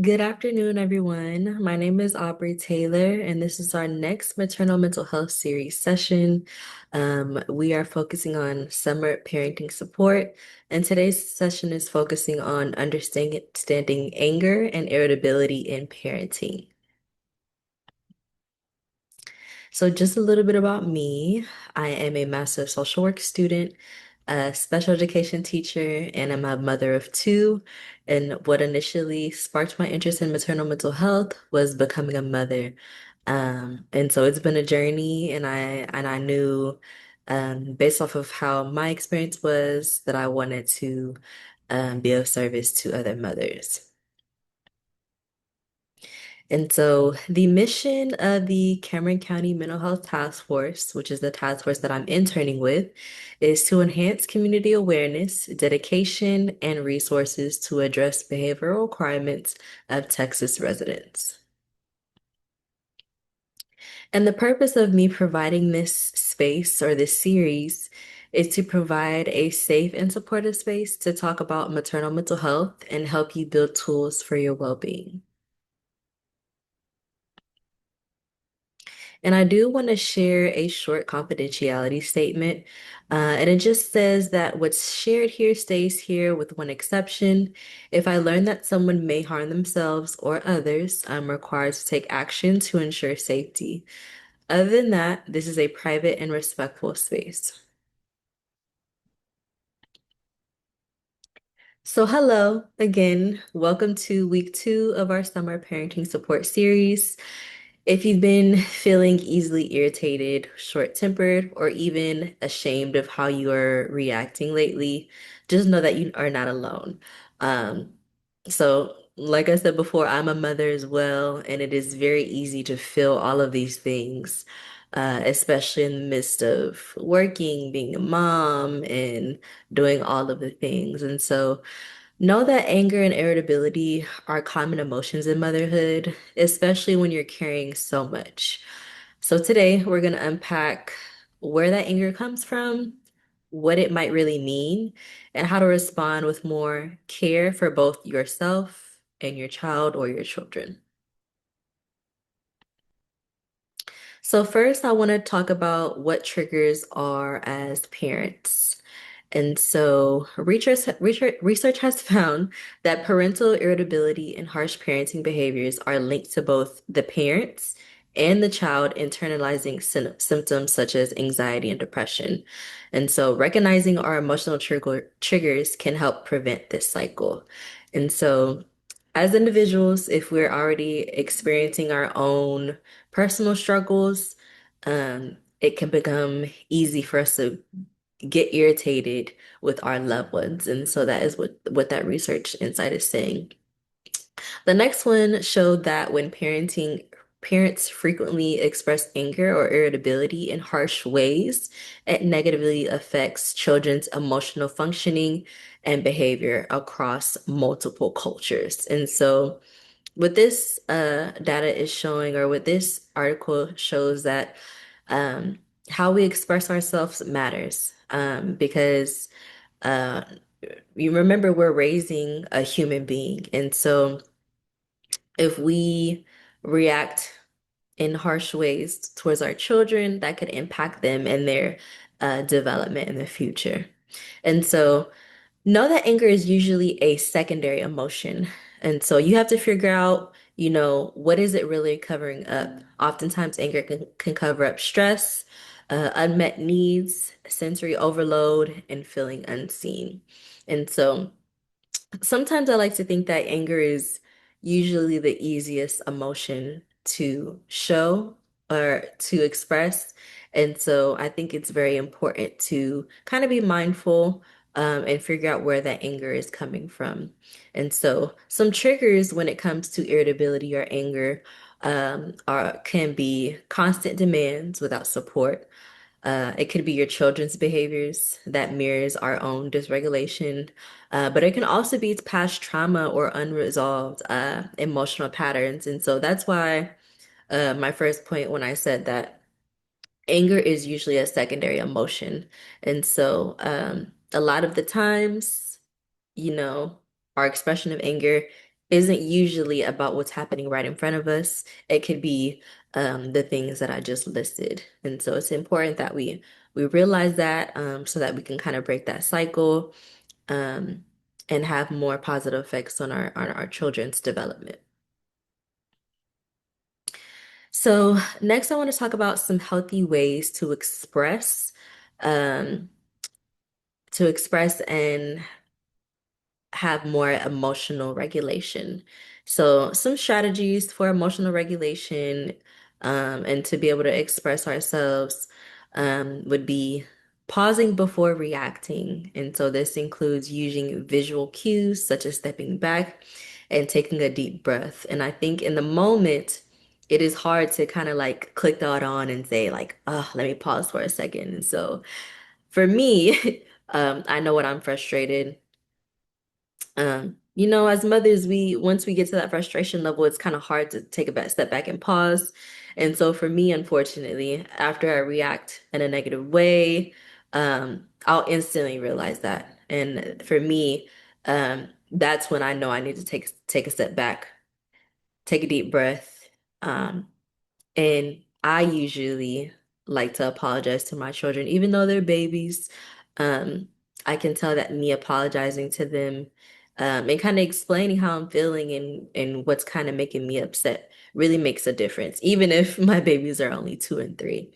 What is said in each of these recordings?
Good afternoon, everyone. My name is Aubrey Taylor, and this is our next maternal mental health series session. We are focusing on summer parenting support, and today's session is focusing on understanding anger and irritability in parenting. So, just a little bit about me. I am a Master of Social Work student, a special education teacher, and I'm a mother of two. And what initially sparked my interest in maternal mental health was becoming a mother. And so it's been a journey, and I knew, based off of how my experience was, that I wanted to be of service to other mothers. And so the mission of the Cameron County Mental Health Task Force, which is the task force that I'm interning with, is to enhance community awareness, dedication, and resources to address behavioral requirements of Texas residents. And the purpose of me providing this space or this series is to provide a safe and supportive space to talk about maternal mental health and help you build tools for your well-being. And I do want to share a short confidentiality statement. And it just says that what's shared here stays here with one exception. If I learn that someone may harm themselves or others, I'm required to take action to ensure safety. Other than that, this is a private and respectful space. So, hello again. Welcome to week two of our summer parenting support series. If you've been feeling easily irritated, short-tempered, or even ashamed of how you are reacting lately, just know that you are not alone. Um, like I said before, I'm a mother as well, and it is very easy to feel all of these things, especially in the midst of working, being a mom, and doing all of the things. And so, know that anger and irritability are common emotions in motherhood, especially when you're carrying so much. So today we're going to unpack where that anger comes from, what it might really mean, and how to respond with more care for both yourself and your child or your children. So first, I want to talk about what triggers are as parents. And so research has found that parental irritability and harsh parenting behaviors are linked to both the parents and the child internalizing symptoms such as anxiety and depression. And so recognizing our emotional triggers can help prevent this cycle. And so as individuals, if we're already experiencing our own personal struggles, it can become easy for us to get irritated with our loved ones. And so that is what that research insight is saying. The next one showed that when parenting, parents frequently express anger or irritability in harsh ways, it negatively affects children's emotional functioning and behavior across multiple cultures. And so what this data is showing, or what this article shows, that um, how we express ourselves matters, because uh, you remember we're raising a human being. And so if we react in harsh ways towards our children, that could impact them and their development in the future. And so know that anger is usually a secondary emotion. And so you have to figure out, what is it really covering up? Oftentimes, anger can cover up stress, unmet needs, sensory overload, and feeling unseen. And so sometimes I like to think that anger is usually the easiest emotion to show or to express. And so I think it's very important to kind of be mindful, and figure out where that anger is coming from. And so some triggers when it comes to irritability or anger can be constant demands without support. It could be your children's behaviors that mirrors our own dysregulation, but it can also be past trauma or unresolved emotional patterns. And so that's why my first point when I said that anger is usually a secondary emotion. And so a lot of the times, you know, our expression of anger isn't usually about what's happening right in front of us. It could be the things that I just listed. And so it's important that we realize that so that we can kind of break that cycle um, and have more positive effects on our children's development. So next, I want to talk about some healthy ways um, to express and have more emotional regulation. So, some strategies for emotional regulation and to be able to express ourselves would be pausing before reacting. And so, this includes using visual cues such as stepping back and taking a deep breath. And I think in the moment, it is hard to kind of like click that on and say, like, oh, let me pause for a second. And so, for me, I know when I'm frustrated. As mothers, we once we get to that frustration level, it's kind of hard to take a back step back and pause. And so for me, unfortunately, after I react in a negative way, I'll instantly realize that. And for me, that's when I know I need to take a step back, take a deep breath, um, and I usually like to apologize to my children, even though they're babies. Um, I can tell that me apologizing to them, and kind of explaining how I'm feeling and what's kind of making me upset really makes a difference, even if my babies are only 2 and 3.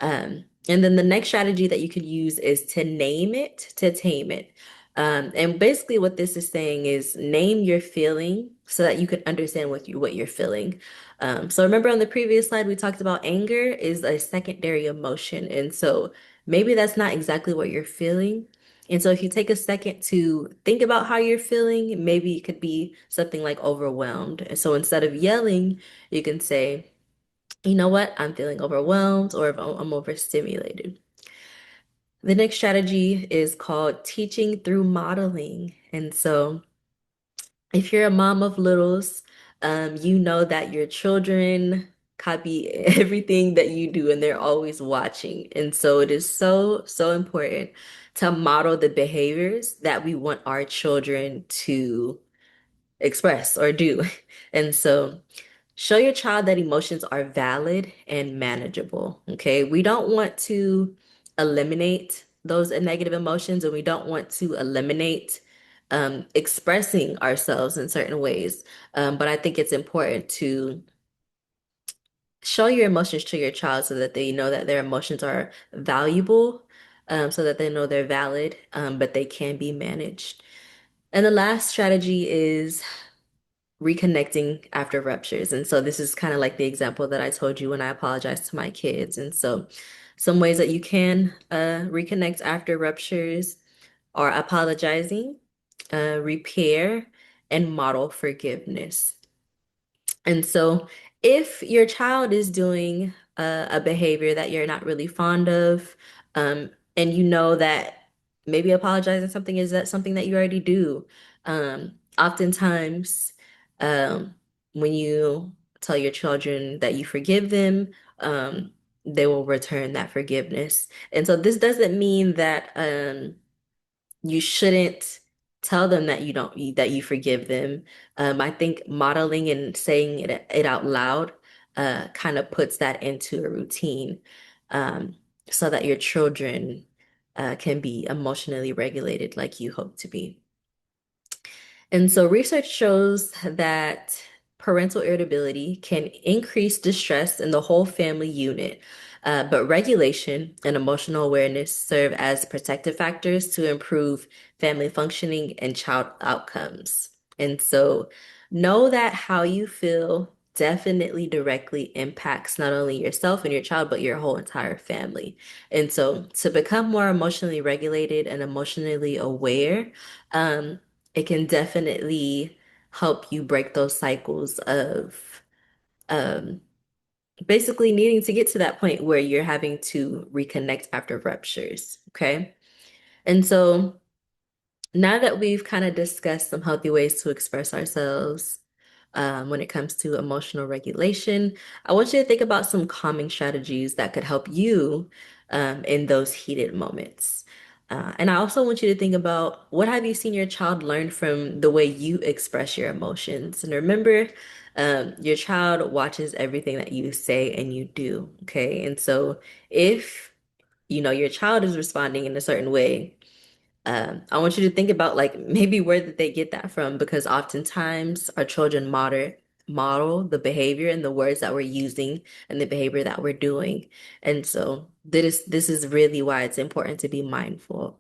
And then the next strategy that you could use is to name it, to tame it. And basically what this is saying is name your feeling so that you can understand what you're feeling. So remember on the previous slide, we talked about anger is a secondary emotion. And so maybe that's not exactly what you're feeling. And so if you take a second to think about how you're feeling, maybe it could be something like overwhelmed. And so instead of yelling, you can say, you know what? I'm feeling overwhelmed or if I'm overstimulated. The next strategy is called teaching through modeling. And so if you're a mom of littles, you know that your children copy everything that you do and they're always watching. And so it is so, so important to model the behaviors that we want our children to express or do. And so show your child that emotions are valid and manageable. Okay. We don't want to eliminate those negative emotions and we don't want to eliminate expressing ourselves in certain ways. But I think it's important to show your emotions to your child so that they know that their emotions are valuable, so that they know they're valid, but they can be managed. And the last strategy is reconnecting after ruptures. And so this is kind of like the example that I told you when I apologized to my kids. And so some ways that you can reconnect after ruptures are apologizing, repair, and model forgiveness. And so, if your child is doing a behavior that you're not really fond of, and you know that maybe apologizing something is that something that you already do, oftentimes, um, when you tell your children that you forgive them, they will return that forgiveness. And so, this doesn't mean that you shouldn't tell them that that you forgive them. I think modeling and saying it out loud kind of puts that into a routine um, so that your children can be emotionally regulated like you hope to be. And so research shows that parental irritability can increase distress in the whole family unit, but regulation and emotional awareness serve as protective factors to improve family functioning and child outcomes. And so know that how you feel definitely directly impacts not only yourself and your child, but your whole entire family. And so to become more emotionally regulated and emotionally aware, um, it can definitely help you break those cycles of um, basically needing to get to that point where you're having to reconnect after ruptures. Okay. And so now that we've kind of discussed some healthy ways to express ourselves when it comes to emotional regulation, I want you to think about some calming strategies that could help you in those heated moments. And I also want you to think about what have you seen your child learn from the way you express your emotions. And remember, your child watches everything that you say and you do, okay? And so if your child is responding in a certain way, I want you to think about like maybe where did they get that from? Because oftentimes our children model the behavior and the words that we're using and the behavior that we're doing. And so this is really why it's important to be mindful.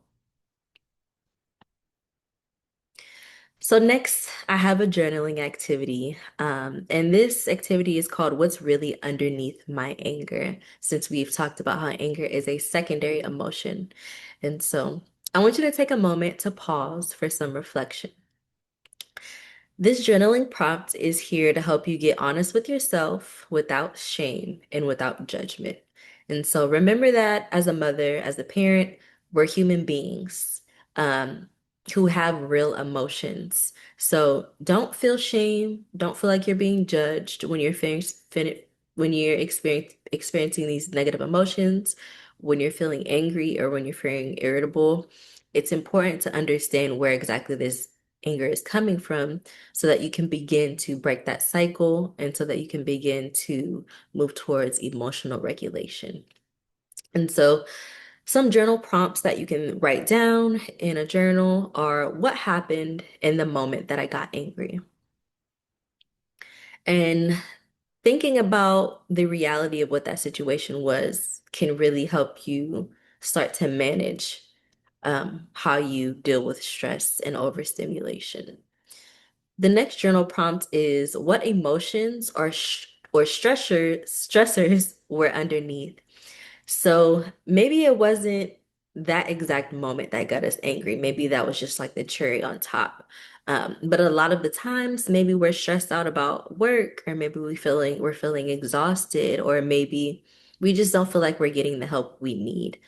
So next, I have a journaling activity. And this activity is called What's Really Underneath My Anger, since we've talked about how anger is a secondary emotion. And so I want you to take a moment to pause for some reflection. This journaling prompt is here to help you get honest with yourself without shame and without judgment. And so remember that as a mother, as a parent, we're human beings who have real emotions. So don't feel shame. Don't feel like you're being judged when you're when you're experiencing these negative emotions, when you're feeling angry or when you're feeling irritable. It's important to understand where exactly this anger is coming from so that you can begin to break that cycle and so that you can begin to move towards emotional regulation. And so, some journal prompts that you can write down in a journal are what happened in the moment that I got angry. And thinking about the reality of what that situation was can really help you start to manage how you deal with stress and overstimulation. The next journal prompt is what emotions or stressors were underneath. So maybe it wasn't that exact moment that got us angry. Maybe that was just like the cherry on top. But a lot of the times, maybe we're stressed out about work, or maybe we're feeling exhausted, or maybe we just don't feel like we're getting the help we need.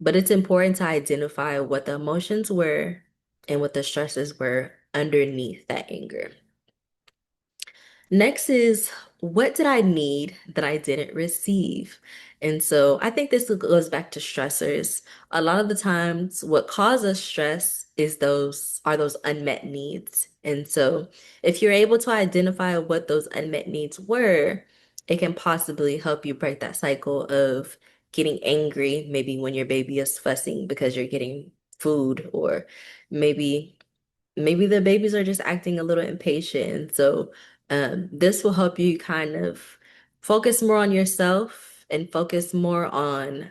But it's important to identify what the emotions were and what the stresses were underneath that anger. Next is what did I need that I didn't receive? And so I think this goes back to stressors. A lot of the times what causes stress is those unmet needs. And so if you're able to identify what those unmet needs were, it can possibly help you break that cycle of getting angry, maybe when your baby is fussing because you're getting food, or maybe maybe the babies are just acting a little impatient. So this will help you kind of focus more on yourself and focus more on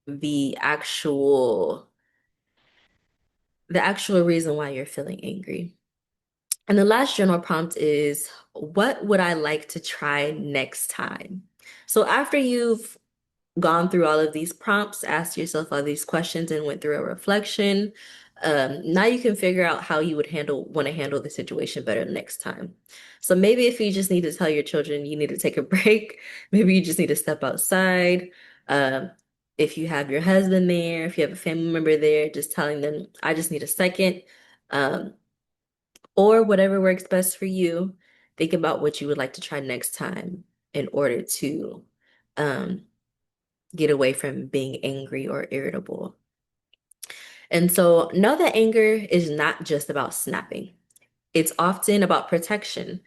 the actual reason why you're feeling angry. And the last journal prompt is, what would I like to try next time? So after you've gone through all of these prompts, asked yourself all these questions, and went through a reflection, now you can figure out how you would want to handle the situation better next time. So maybe if you just need to tell your children you need to take a break, maybe you just need to step outside. Um, if you have your husband there, if you have a family member there, just telling them, I just need a second. Um, or whatever works best for you. Think about what you would like to try next time in order to um, get away from being angry or irritable. And so know that anger is not just about snapping. It's often about protection.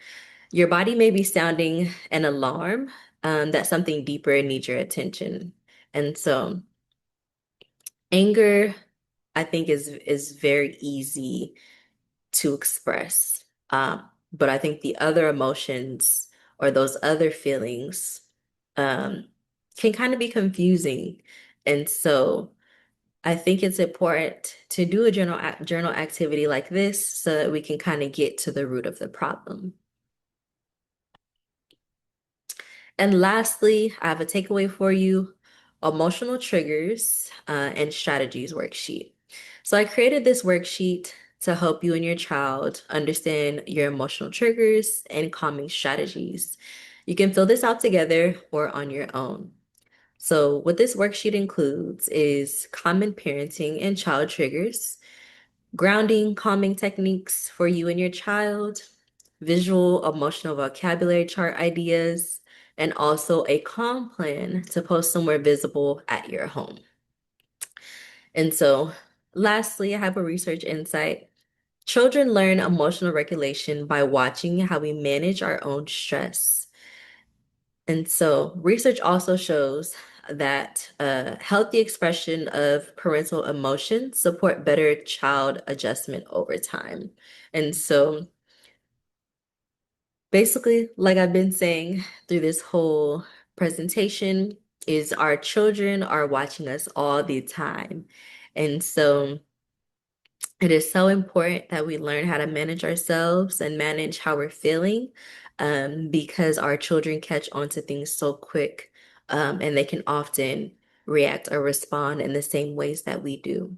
Your body may be sounding an alarm that something deeper needs your attention. And so anger, I think, is very easy to express. But I think the other emotions or those other feelings um, can kind of be confusing. And so I think it's important to do a journal activity like this so that we can kind of get to the root of the problem. And lastly, I have a takeaway for you, emotional triggers and strategies worksheet. So I created this worksheet to help you and your child understand your emotional triggers and calming strategies. You can fill this out together or on your own. So what this worksheet includes is common parenting and child triggers, grounding, calming techniques for you and your child, visual emotional vocabulary chart ideas, and also a calm plan to post somewhere visible at your home. And so, lastly, I have a research insight. Children learn emotional regulation by watching how we manage our own stress. And so, research also shows that healthy expression of parental emotions support better child adjustment over time. And so, basically, like I've been saying through this whole presentation, is our children are watching us all the time. And so it is so important that we learn how to manage ourselves and manage how we're feeling, because our children catch on to things so quick, and they can often react or respond in the same ways that we do.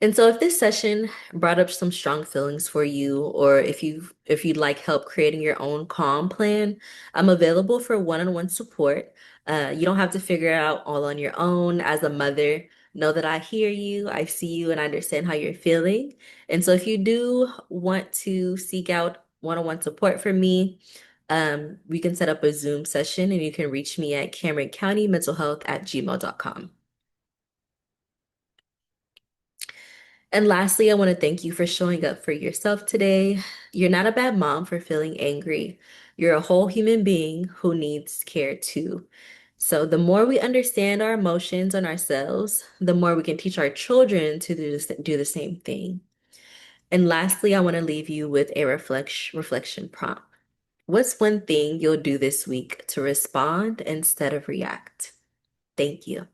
And so if this session brought up some strong feelings for you, or if you'd like help creating your own calm plan, I'm available for one-on-one support. You don't have to figure it out all on your own. As a mother, know that I hear you, I see you, and I understand how you're feeling. And so if you do want to seek out one-on-one support from me, we can set up a Zoom session and you can reach me at CameronCountyMentalHealth@gmail.com. And lastly, I want to thank you for showing up for yourself today. You're not a bad mom for feeling angry. You're a whole human being who needs care too. So, the more we understand our emotions and ourselves, the more we can teach our children to do the same thing. And lastly, I want to leave you with a reflection prompt. What's one thing you'll do this week to respond instead of react? Thank you.